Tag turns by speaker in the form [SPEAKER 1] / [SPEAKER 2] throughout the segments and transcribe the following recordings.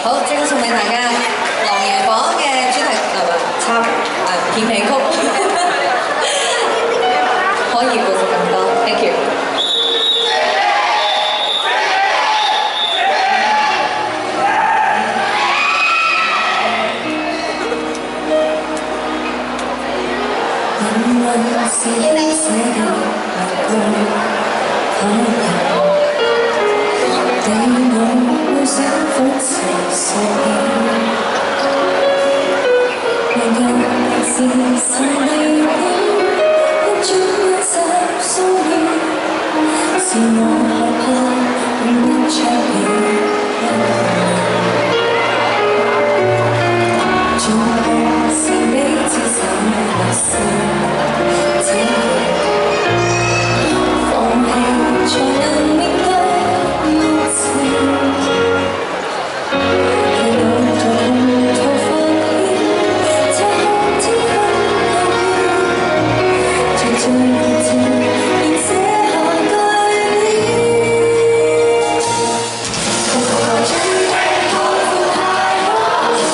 [SPEAKER 1] 好，即刻送俾大家《狼爺房》嘅主題片尾曲，可以過到更多 ，thank you。是這的流過可能地我會想仿似傻人又是神離了一轉一世騷擾是我害怕永不出現做我是你接受歷史才能面對目前，看到在夢途發現，這看天空後面，最熱情便寫下句點。從來最愛海闊太空，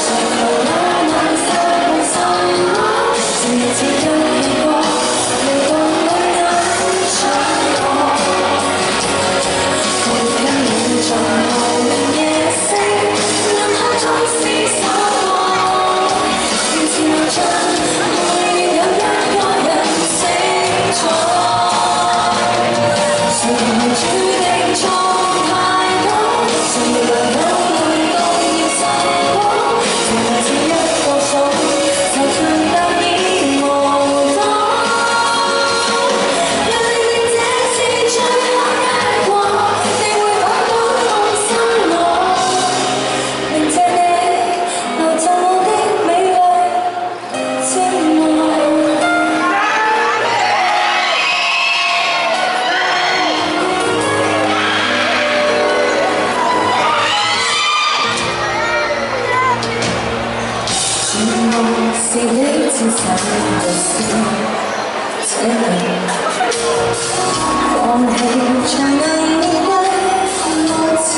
[SPEAKER 1] 誰又有難受為什麼？是日子一夜過，流動裏眼想我。在無眠夜星，暗黑中廝守我，面前流盡，沒有一個人勝錯。誰來注定錯太多？誰來有淚動要什麼？誰來只一個數，就像得意無多。若認定這是最後結果，定會感到痛心我。明謝你留贈我的美麗情愛。全部是你接受的事，這樣放棄才能面對愛情。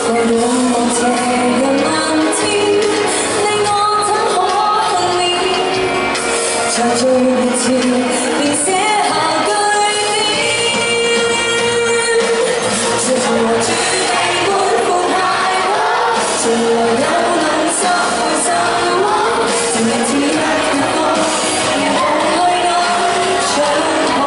[SPEAKER 1] 過了我這樣漫天，令我怎可幸免？在最熱情便寫下句點。誰從來注定寬闊太多？誰來有難受為什麼？情人只一個，然後去暗長河。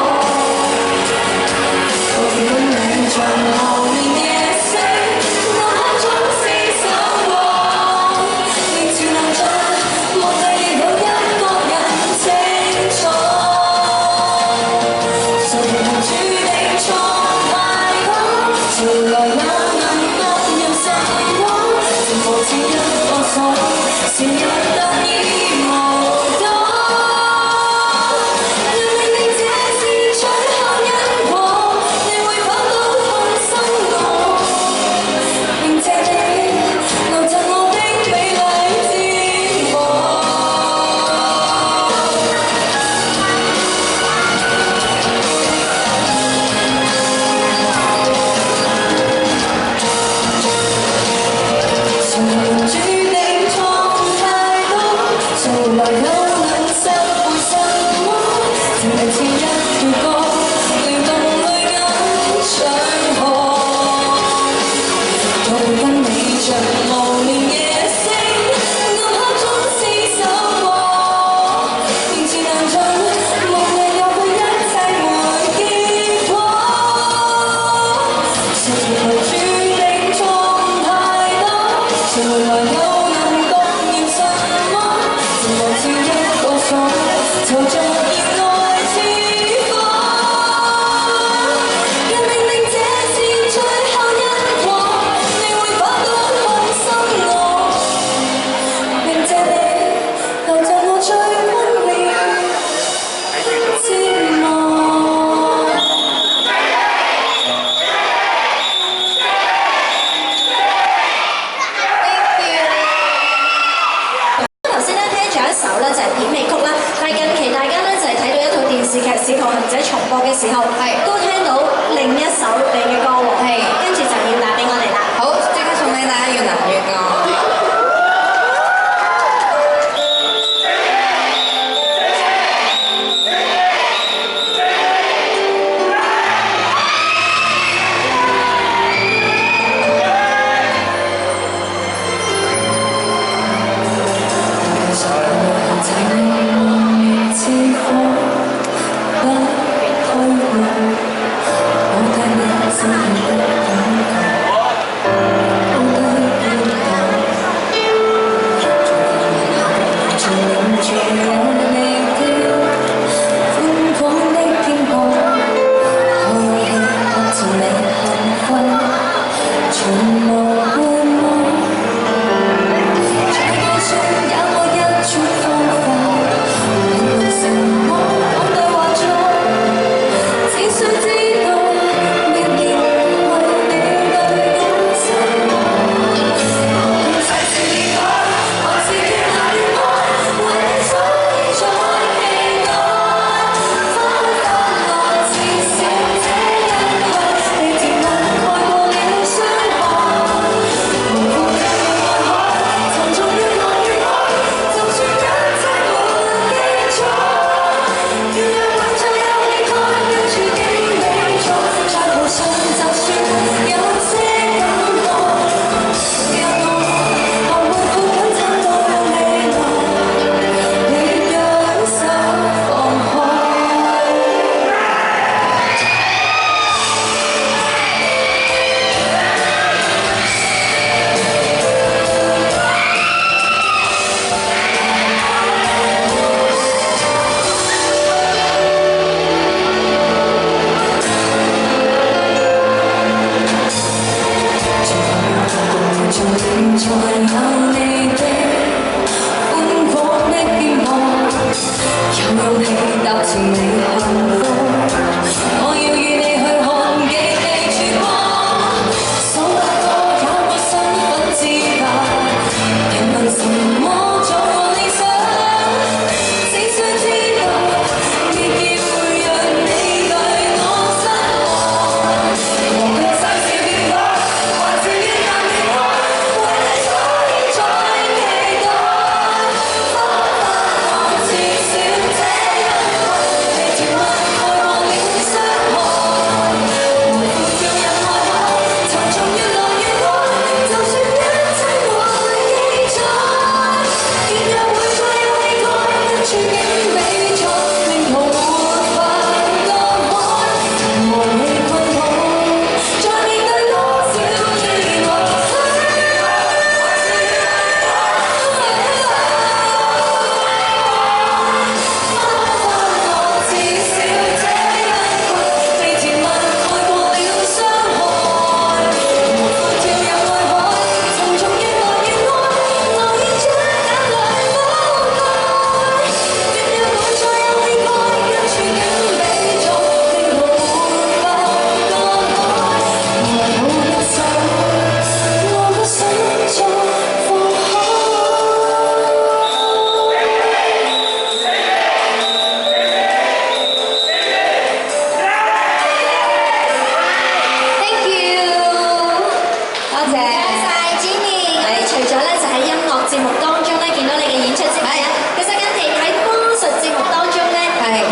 [SPEAKER 2] 晒 Jenny。咁除咗咧就喺音樂節目當中咧見到你嘅演出之外咧，其實近期喺魔術節目當中咧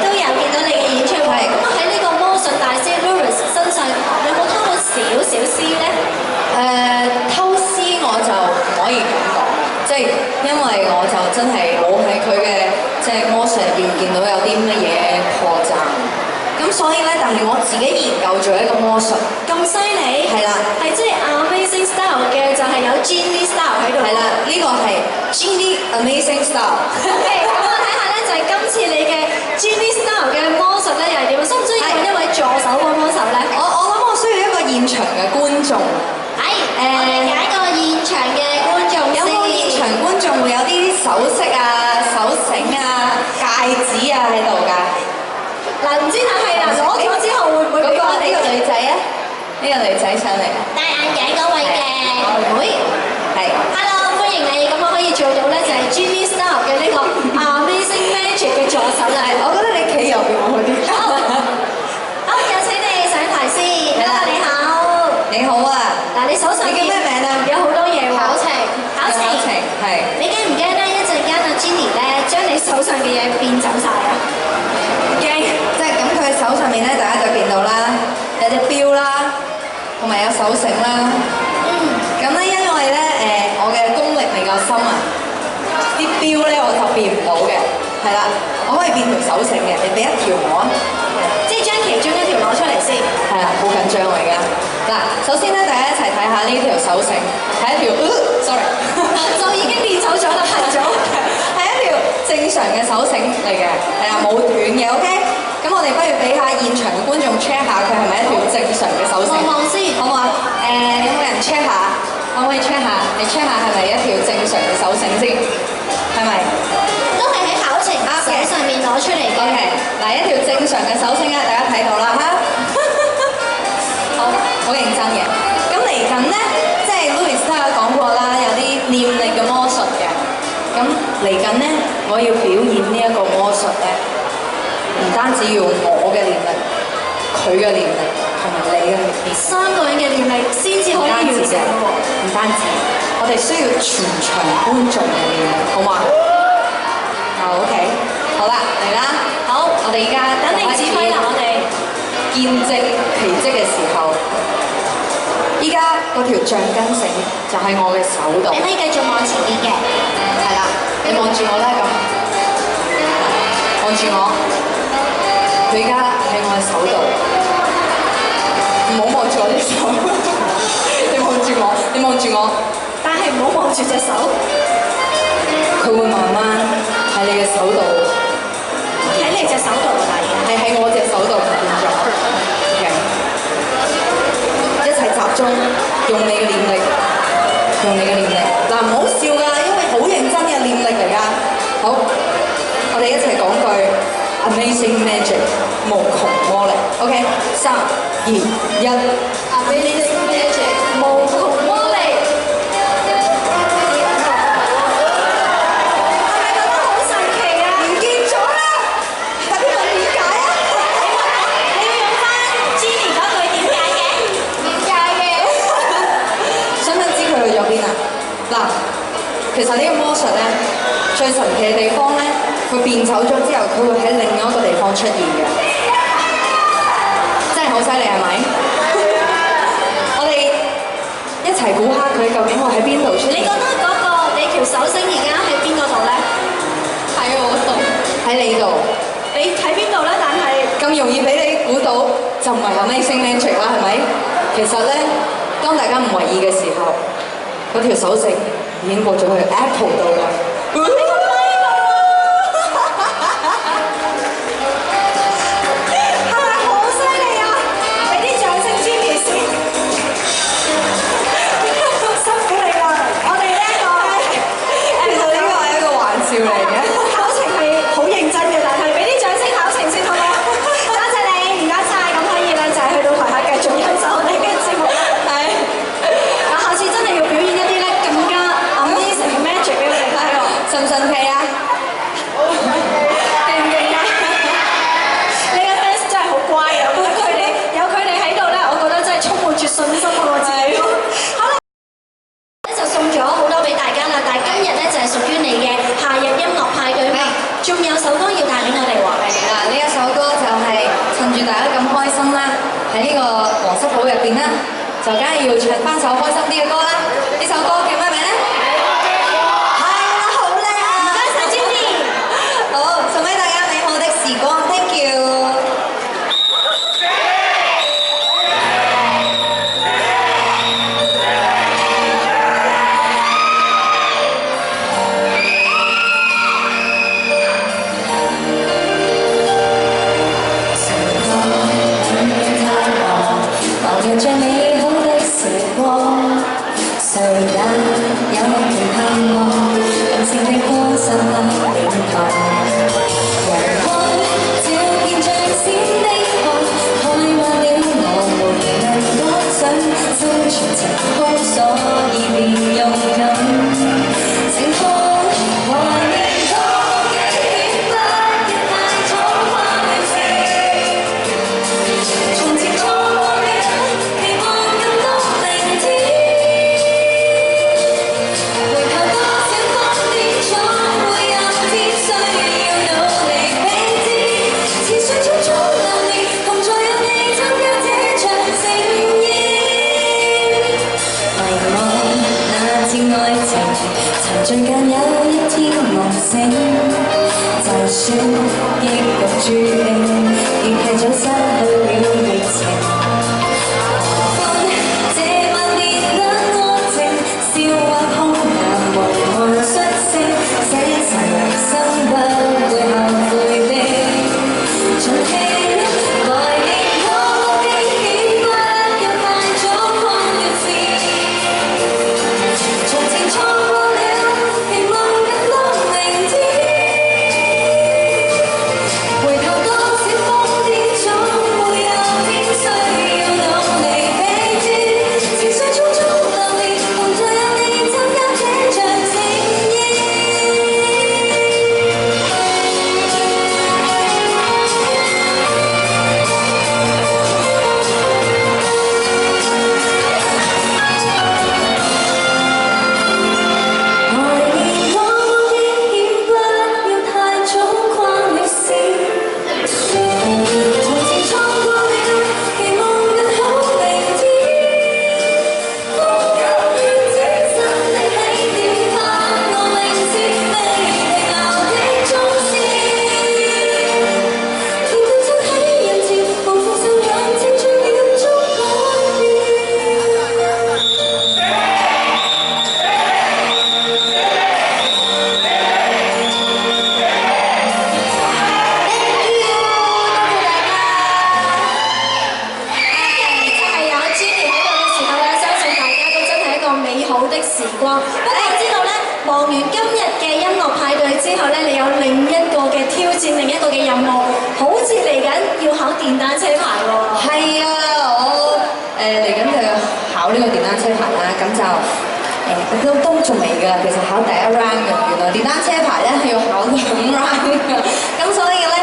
[SPEAKER 2] 都有見到你嘅演出喎。咁喺呢個魔術大師 Louis 身上有冇偷到少少師咧？
[SPEAKER 1] 偷師我就唔可以咁講，即係因為我就真係冇喺佢嘅即係魔術入邊見到有啲乜嘢破綻。咁所以咧，但係我自己研究咗一個魔術，
[SPEAKER 2] 咁犀利？
[SPEAKER 1] 係啦，
[SPEAKER 2] 係即係 Amazing Style 嘅，就係有 Jenny Style 喺度。
[SPEAKER 1] 係啦，呢個係 Jenny Amazing Style。OK，
[SPEAKER 2] 咁我睇下咧，就係今次你嘅 Jenny Style 嘅魔術咧，又係點？需唔需要揾一位助手幫幫手咧？
[SPEAKER 1] 我諗我需要一個現場嘅觀眾。
[SPEAKER 2] 我哋揀一個現場嘅觀眾先。
[SPEAKER 1] 有冇現場觀眾會有啲首飾啊、手繩啊、戒指啊喺度㗎？
[SPEAKER 2] 嗱，唔知但係嗱，攞咗之後會唔會俾我哋？
[SPEAKER 1] 呢個女仔啊，呢個女仔上嚟。
[SPEAKER 2] 戴眼鏡嗰位嘅妹，
[SPEAKER 1] 係。
[SPEAKER 2] Hello， 歡迎你。咁我可以做到咧，就係 Jenny Style 嘅呢個 Amazing Magic 嘅助手啦。
[SPEAKER 1] 我覺得你企右邊會好啲。
[SPEAKER 2] 好，有請你上台先。Hello，你好。
[SPEAKER 1] 你好啊。
[SPEAKER 2] 嗱，你手上
[SPEAKER 1] 你叫咩名啊？
[SPEAKER 2] 有好多嘢喎。考情
[SPEAKER 1] 係。
[SPEAKER 2] 你驚唔驚咧？一陣間阿 Jenny 咧，將你手上嘅嘢變走晒啊？
[SPEAKER 1] 驚，即係咁佢手上面咧，大家就見到啦，有隻錶啦，同埋有手繩啦。咁咧，因為咧我嘅功力未夠深啊，啲錶咧我就變唔到嘅，係啦，我可以變條手繩嘅，你俾一條我啊。
[SPEAKER 2] 即係將其中一條攞出嚟先。
[SPEAKER 1] 係啦，好緊張我而家。嗱，首先咧，大家一齊睇下呢條手繩，係一條，sorry，
[SPEAKER 2] 就已經變走咗啦，係咗。
[SPEAKER 1] 係一條正常嘅手繩嚟嘅，係啦，冇斷嘅 ，OK。咁我哋不如俾下現場嘅觀眾 check 下佢係咪一條正常嘅手繩？
[SPEAKER 2] 望先，
[SPEAKER 1] 好唔好啊？有冇人 check 下？可唔可以 check 下？你 check 下係咪一條正常嘅手繩先？係咪？
[SPEAKER 2] 都係喺考情手上面攞出嚟嘅。
[SPEAKER 1] OK， 嗱，一條正常嘅手繩啊，大家睇到啦嚇。好認真嘅。咁嚟緊咧，即係 Louis 都有講過啦，有啲念力嘅魔術嘅。咁嚟緊咧，我要表演呢一個魔術咧，唔單止要我嘅念力，佢嘅念力同埋你嘅念力，
[SPEAKER 2] 三個人嘅念力先至可以完成喎。
[SPEAKER 1] 唔單止，我哋需要全場觀眾嘅念力，好嘛？OK， 好啦，嚟啦，好，我哋而家
[SPEAKER 2] 等你指揮啦，我哋
[SPEAKER 1] 見證奇蹟嘅時候。依家嗰條橡筋繩就喺我嘅手度。
[SPEAKER 2] 你可以繼續望前面嘅。
[SPEAKER 1] 係啦，你望住我啦咁，望住我。佢而家喺我嘅手度，唔好望住我隻手。你望住我，你望住我。
[SPEAKER 2] 但係唔好望住隻手。
[SPEAKER 1] 佢會慢慢喺你嘅手度，
[SPEAKER 2] 喺你隻手度嚟嘅。
[SPEAKER 1] 係喺我隻手度變咗。一齊集中，用你嘅念力，用你嘅念力。嗱，唔好笑㗎，因為好認真嘅念力嚟㗎。好，我哋一齊講句 Amazing Magic 無窮魔力。OK， 3、2、1
[SPEAKER 2] Amazing Magic 無窮魔力。係咪覺得好神奇啊？
[SPEAKER 1] 唔見咗啦！但係點解啊？
[SPEAKER 2] 你要用翻 Jenny 嗰句點解嘅？點解嘅？
[SPEAKER 1] 想唔想知佢去咗邊啊？嗱，其實呢個魔術咧，最神奇嘅地方咧，佢變走咗之後，佢會喺另一個地方出現嘅，真係好犀利係咪？我哋一齊估下佢究竟會喺邊度出現？
[SPEAKER 2] 你覺得嗰個你條手繩而家喺邊個度咧？
[SPEAKER 1] 喺我度，喺你度。
[SPEAKER 2] 你喺邊度咧？但係
[SPEAKER 1] 咁容易俾你估到，就唔係 Amazing Magic 啦，係咪？其實咧，當大家唔為意嘅時候，嗰條手繩已經過咗去 Apple 度啦。
[SPEAKER 3] 就梗係要唱翻首開心啲嘅歌啦。呢首歌叫咩名咧？係啦，好叻啊！唔該曬 Jenny。好，送俾大家美好的時光 ，Thank you。
[SPEAKER 1] 最美好的時光，誰也有期盼望，任性的歌手不領航。人看照見最閃的汗，開滿了我沒能趕上，心存情空，所以便勇敢。情況懷念過嘅險不要太早跨越時，從前錯過了。最近有一天夢醒，就算結局注定，亦係早失去了熱情。這晚變得安靜，笑或哭也無害率性，這是人生不會後悔的。盡興懷念過的險，不要太早跨越時，從前錯過。都仲未㗎，其實考第一 round 嘅，原來電單車牌咧係要考2 round 㗎，咁所以咧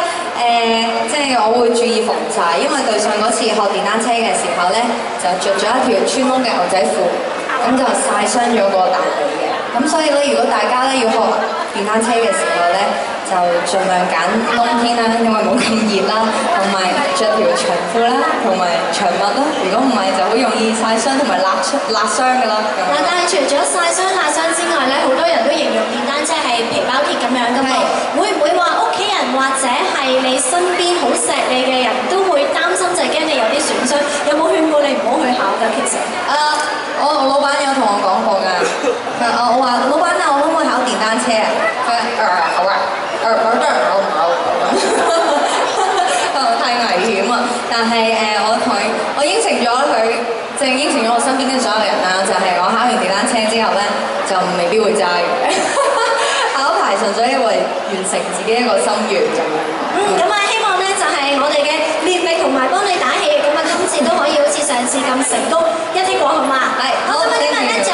[SPEAKER 1] 即係我會注意防曬，因為對上嗰次學電單車嘅時候咧，就着咗一條穿窿嘅牛仔褲，咁就曬傷咗個大髀嘅，咁所以咧如果大家咧要學電單車嘅時候咧，就盡量揀冬天啦，因為冇咁熱啦，同埋着條長褲啦，同埋長襪啦。如果唔係就好容易曬傷同埋辣傷㗎啦。
[SPEAKER 2] 嗱，但係除咗曬傷辣傷之外咧，好多人都形容電單車係皮包鐵咁樣㗎嘛。會唔會話屋企人或者係你身邊好錫你嘅人都會擔心，就係驚你有啲損傷？有冇勸過你唔好去考㗎？其實
[SPEAKER 3] 我老闆有同我講過㗎。我話老闆啊，我可唔可以考電單車啊？佢話好啊。我當然我唔好，太危險啊！但係我應承咗佢，即係應承咗我身邊嘅所有人啦，就係我考完電單車之後咧，就未必會揸嘅。考牌純粹因為完成自己一個心願咁樣。
[SPEAKER 2] 咁啊，希望咧就係我哋嘅烈力同埋幫你打氣，咁啊今次都可以好似上次咁成功一啲過，好嘛？係，好，咁啊今日咧就